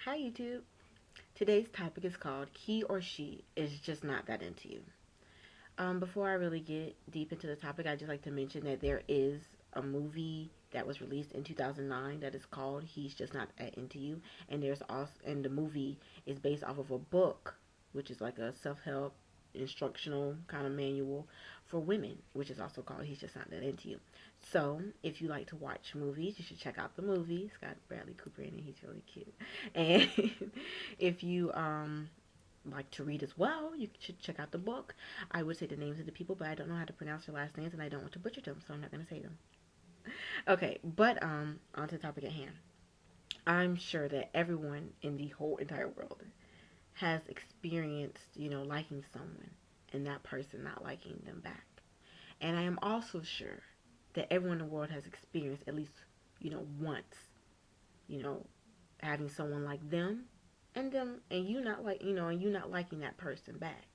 Hi YouTube. Today's topic is called He or She is Just Not That Into You. Before I really get deep into the topic, I'd just like to mention that there is a movie that was released in 2009 that is called He's Just Not That Into You, and the movie is based off of a book, which is like a self-help instructional kind of manual for women, which is also called He's Just Not That Into You. So, if you like to watch movies, you should check out the movie. It's got Bradley Cooper in it. He's really cute. And if you like to read as well, you should check out the book. I would say the names of the people, but I don't know how to pronounce their last names and I don't want to butcher them, so I'm not going to say them. Okay, but on to the topic at hand. I'm sure that everyone in the whole entire world has experienced, liking someone and that person not liking them back. And I am also sure that everyone in the world has experienced at least, once, you know, having someone like them and you not and you not liking that person back.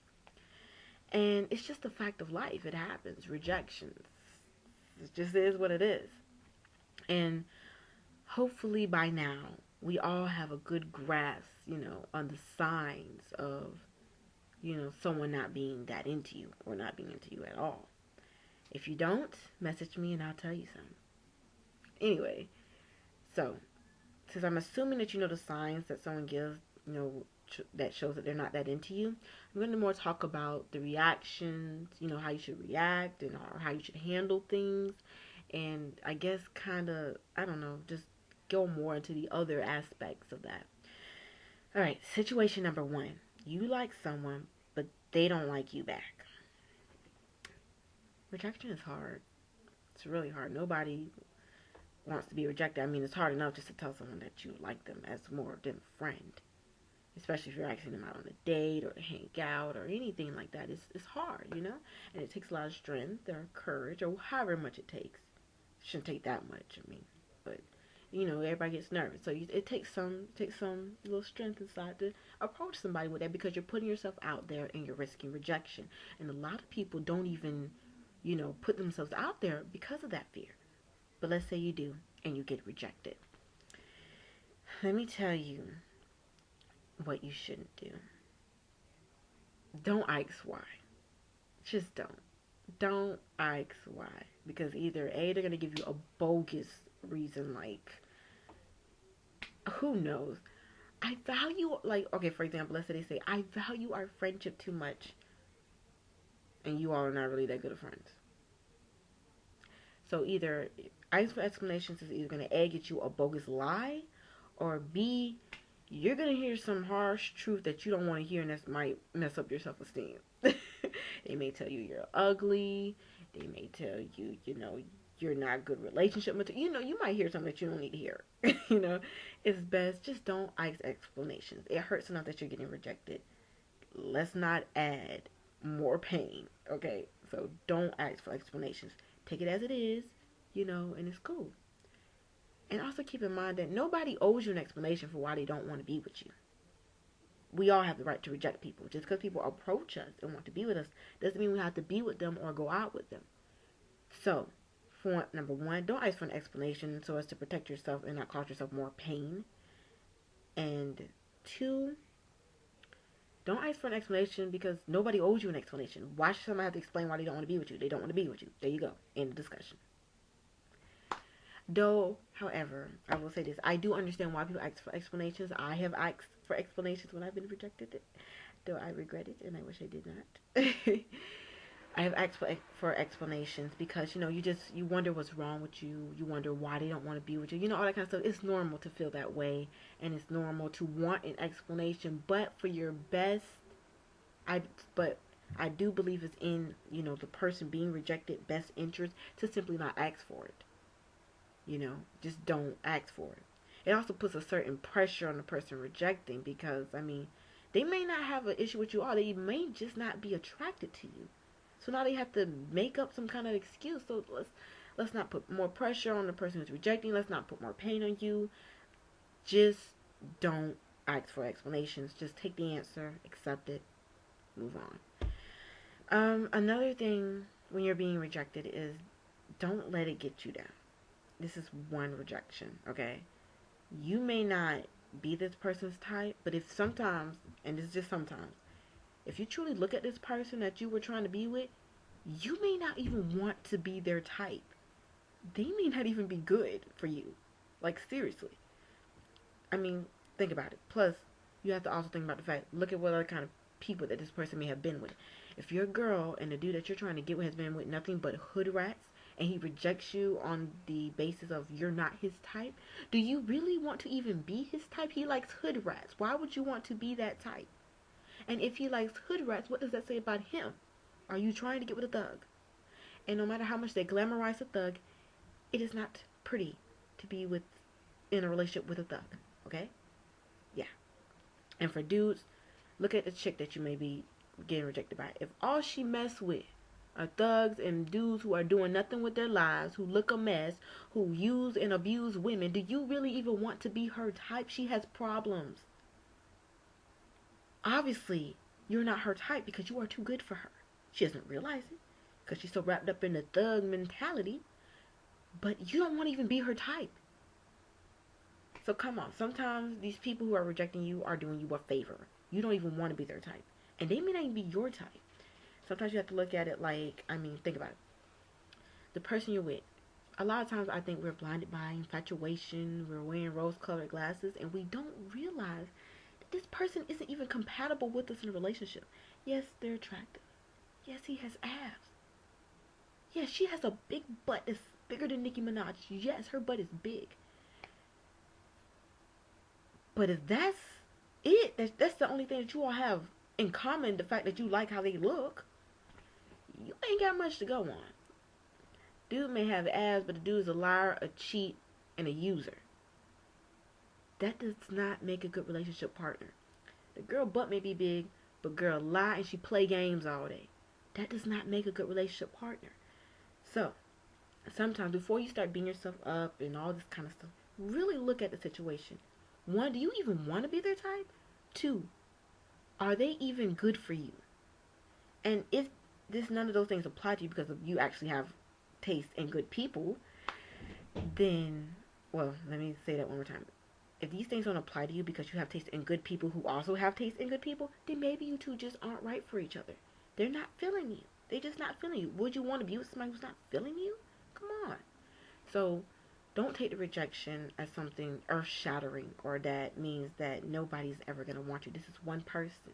And it's just a fact of life. It happens. Rejections. It just is what it is. And hopefully by now we all have a good grasp, on the signs of, someone not being that into you or not being into you at all. If you don't, message me and I'll tell you some. Anyway, so since I'm assuming that you know the signs that someone gives, that shows that they're not that into you, I'm going to more talk about the reactions, how you should react and or how you should handle things. And I guess kind of, I don't know, just go more into the other aspects of that. All right, situation number one. You like someone, but they don't like you back. Rejection is hard. It's really hard. Nobody wants to be rejected. I mean, it's hard enough just to tell someone that you like them as more than a friend. Especially if you're asking them out on a date or to hang out or anything like that. It's hard, And it takes a lot of strength or courage or however much it takes. It shouldn't take that much, I mean. But, everybody gets nervous. So it takes some little strength inside to approach somebody with that because you're putting yourself out there and you're risking rejection. And a lot of people don't even, put themselves out there because of that fear. But let's say you do and you get rejected. Let me tell you what you shouldn't do. Don't ask why. Just don't. Don't ask why. Because either A, they're going to give you a bogus reason, like, who knows? I value, like, okay, for example, let's say they say, I value our friendship too much, and you all are not really that good of friends. So either ask for explanations is either going to A, get you a bogus lie, or B, you're going to hear some harsh truth that you don't want to hear, and that might mess up your self esteem. They may tell you you're ugly. They may tell you, you're not good relationship material. You might hear something that you don't need to hear. It's best just don't ask explanations. It hurts enough that you're getting rejected. Let's not add more pain. Okay, so don't ask for explanations. Take it as it is, and it's cool. And also keep in mind that nobody owes you an explanation for why they don't want to be with you. We all have the right to reject people. Just because people approach us and want to be with us doesn't mean we have to be with them or go out with them. So, for number one, don't ask for an explanation so as to protect yourself and not cause yourself more pain. And two, don't ask for an explanation because nobody owes you an explanation. Why should somebody have to explain why they don't want to be with you? They don't want to be with you. There you go. End of discussion. Though, however, I will say this. I do understand why people ask for explanations. I have asked for explanations when I've been rejected, though I regret it and I wish I did not. I have asked for explanations because you wonder what's wrong with you. You wonder why they don't want to be with you. All that kind of stuff. It's normal to feel that way, and it's normal to want an explanation. But for your best, I but I do believe it's in the person being rejected best interest to simply not ask for it. Just don't ask for it. It also puts a certain pressure on the person rejecting because they may not have an issue with you all. They may just not be attracted to you. So now they have to make up some kind of excuse. So let's not put more pressure on the person who's rejecting. Let's not put more pain on you. Just don't ask for explanations. Just take the answer, accept it, move on. Another thing when you're being rejected is don't let it get you down. This is one rejection, okay? You may not be this person's type, but if sometimes, and it's just sometimes, if you truly look at this person that you were trying to be with, you may not even want to be their type. They may not even be good for you. Like, seriously. I mean, think about it. Plus, you have to also think about the fact, look at what other kind of people that this person may have been with. If you're a girl and the dude that you're trying to get with has been with nothing but hood rats, and he rejects you on the basis of you're not his type, do you really want to even be his type? He likes hood rats. Why would you want to be that type? And if he likes hood rats, what does that say about him? Are you trying to get with a thug? And no matter how much they glamorize a thug, it is not pretty to be with in a relationship with a thug. Okay? Yeah. And for dudes, look at the chick that you may be getting rejected by. If all she mess with are thugs and dudes who are doing nothing with their lives, who look a mess, who use and abuse women, do you really even want to be her type? She has problems. Obviously, you're not her type because you are too good for her. She doesn't realize it because she's so wrapped up in the thug mentality, but you don't want to even be her type. So come on, sometimes these people who are rejecting you are doing you a favor. You don't even want to be their type. And they may not even be your type. Sometimes you have to look at it like, I mean, think about it. The person you're with. A lot of times I think we're blinded by infatuation. We're wearing rose-colored glasses. And we don't realize that this person isn't even compatible with us in a relationship. Yes, they're attractive. Yes, he has abs. Yes, she has a big butt that's bigger than Nicki Minaj. Yes, her butt is big. But if that's it, that's the only thing that you all have in common, the fact that you like how they look, you ain't got much to go on. Dude may have abs, but the dude is a liar, a cheat, and a user. That does not make a good relationship partner. The girl butt may be big, but girl lie and she play games all day. That does not make a good relationship partner. So, sometimes before you start beating yourself up and all this kind of stuff, really look at the situation. 1, do you even want to be their type? 2, are they even good for you? And if none of those things apply to you because you actually have taste in good people, then, well, let me say that one more time. If these things don't apply to you because you have taste in good people who also have taste in good people, then maybe you two just aren't right for each other. They're not feeling you. They're just not feeling you. Would you want to be with somebody who's not feeling you? Come on. So, don't take the rejection as something earth-shattering or that means that nobody's ever going to want you. This is one person.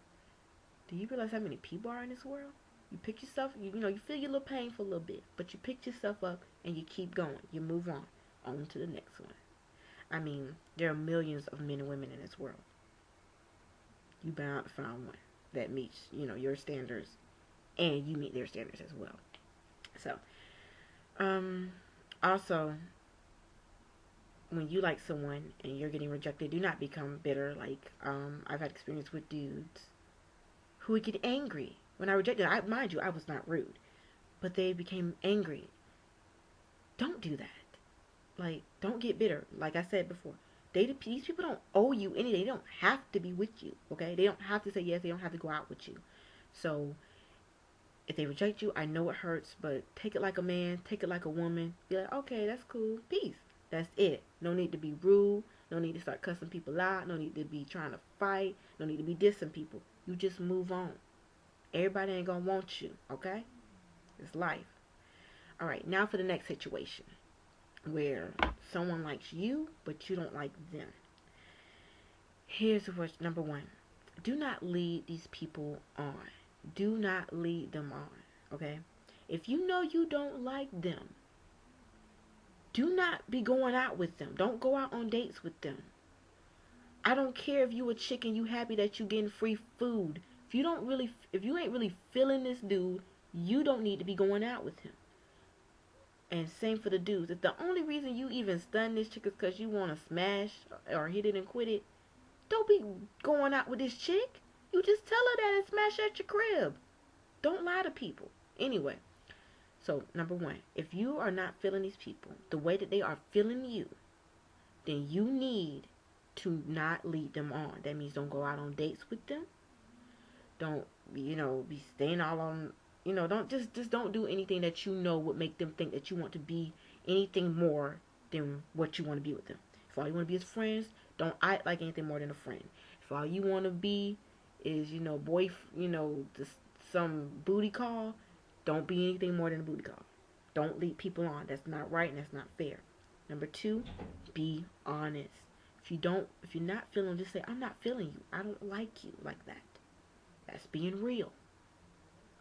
Do you realize how many people are in this world? You pick yourself, you feel your little pain for a little bit, but you pick yourself up and you keep going. You move on to the next one. I mean, there are millions of men and women in this world. You bound to find one that meets, your standards, and you meet their standards as well. So, also, when you like someone and you're getting rejected, do not become bitter. Like, I've had experience with dudes who would get angry when I rejected. Mind you, I was not rude, but they became angry. Don't do that. Like, don't get bitter. Like I said before, these people don't owe you anything. They don't have to be with you, okay? They don't have to say yes. They don't have to go out with you. So, if they reject you, I know it hurts, but take it like a man. Take it like a woman. Be like, okay, that's cool. Peace. That's it. No need to be rude. No need to start cussing people out. No need to be trying to fight. No need to be dissing people. You just move on. Everybody ain't gonna want you, okay? It's life. Alright, now for the next situation where someone likes you, but you don't like them. Here's what, number 1. Do not lead these people on. Do not lead them on, okay? If you know you don't like them, do not be going out with them. Don't go out on dates with them. I don't care if you a chick and you happy that you getting free food. If you ain't really feeling this dude, you don't need to be going out with him. And same for the dudes. If the only reason you even stun this chick is because you want to smash or hit it and quit it, don't be going out with this chick. You just tell her that and smash at your crib. Don't lie to people. Anyway, so number 1, if you are not feeling these people the way that they are feeling you, then you need to not lead them on. That means don't go out on dates with them. Don't, be staying all on, don't just don't do anything that would make them think that you want to be anything more than what you want to be with them. If all you want to be is friends, Don't act like anything more than a friend. If all you want to be is, boy, just some booty call, don't be anything more than a booty call. Don't lead people on. That's not right and that's not fair. Number two, be honest. If you're not feeling, just say, I'm not feeling you. I don't like you like that. That's being real.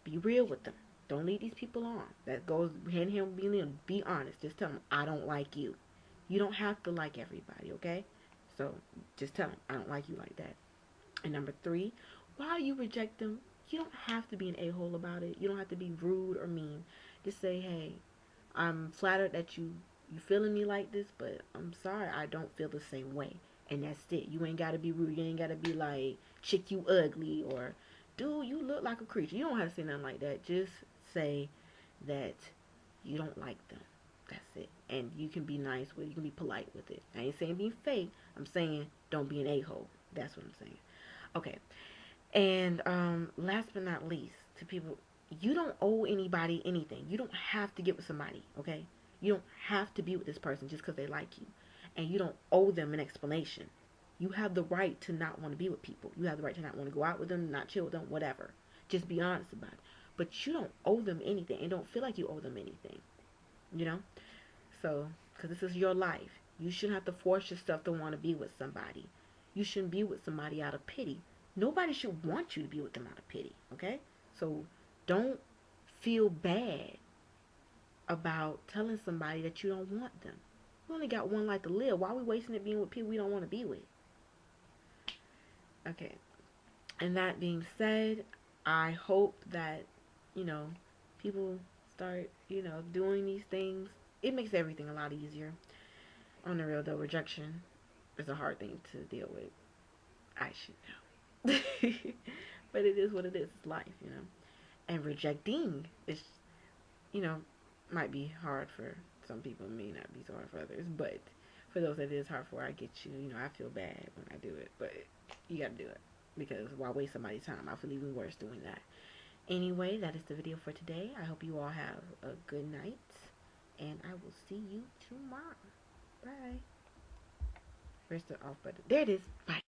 Be real with them. Don't lead these people on. That goes hand in hand with being real. Be honest. Just tell them, I don't like you. You don't have to like everybody, okay? So just tell them, I don't like you like that. And number three, while you reject them, you don't have to be an a-hole about it. You don't have to be rude or mean. Just say, hey, I'm flattered that you feeling me like this, but I'm sorry, I don't feel the same way. And that's it. You ain't gotta be rude. You ain't gotta be like, chick, you ugly, or dude, you look like a creature. You don't have to say nothing like that. Just say that you don't like them. That's it. And you can be nice with it. You can be polite with it. I ain't saying be fake. I'm saying don't be an a-hole. That's what I'm saying. Okay. And last but not least, to people, you don't owe anybody anything. You don't have to get with somebody, okay? You don't have to be with this person just because they like you. And you don't owe them an explanation. You have the right to not want to be with people. You have the right to not want to go out with them, not chill with them, whatever. Just be honest about it. But you don't owe them anything and don't feel like you owe them anything, you know? So, because this is your life. You shouldn't have to force yourself to want to be with somebody. You shouldn't be with somebody out of pity. Nobody should want you to be with them out of pity, okay? So, don't feel bad about telling somebody that you don't want them. We only got one life to live. Why are we wasting it being with people we don't want to be with? Okay. And that being said, I hope that, you know, people start, doing these things. It makes everything a lot easier. On the real though, rejection is a hard thing to deal with. I should know. But it is what it is. It's life, And rejecting is, you know, might be hard for some people, may not be so hard for others. But for those that it is hard for, I get you. I feel bad when I do it. But you gotta do it. Because why waste somebody's time? I feel even worse doing that. Anyway, that is the video for today. I hope you all have a good night. And I will see you tomorrow. Bye. Where's the off button? There it is. Bye.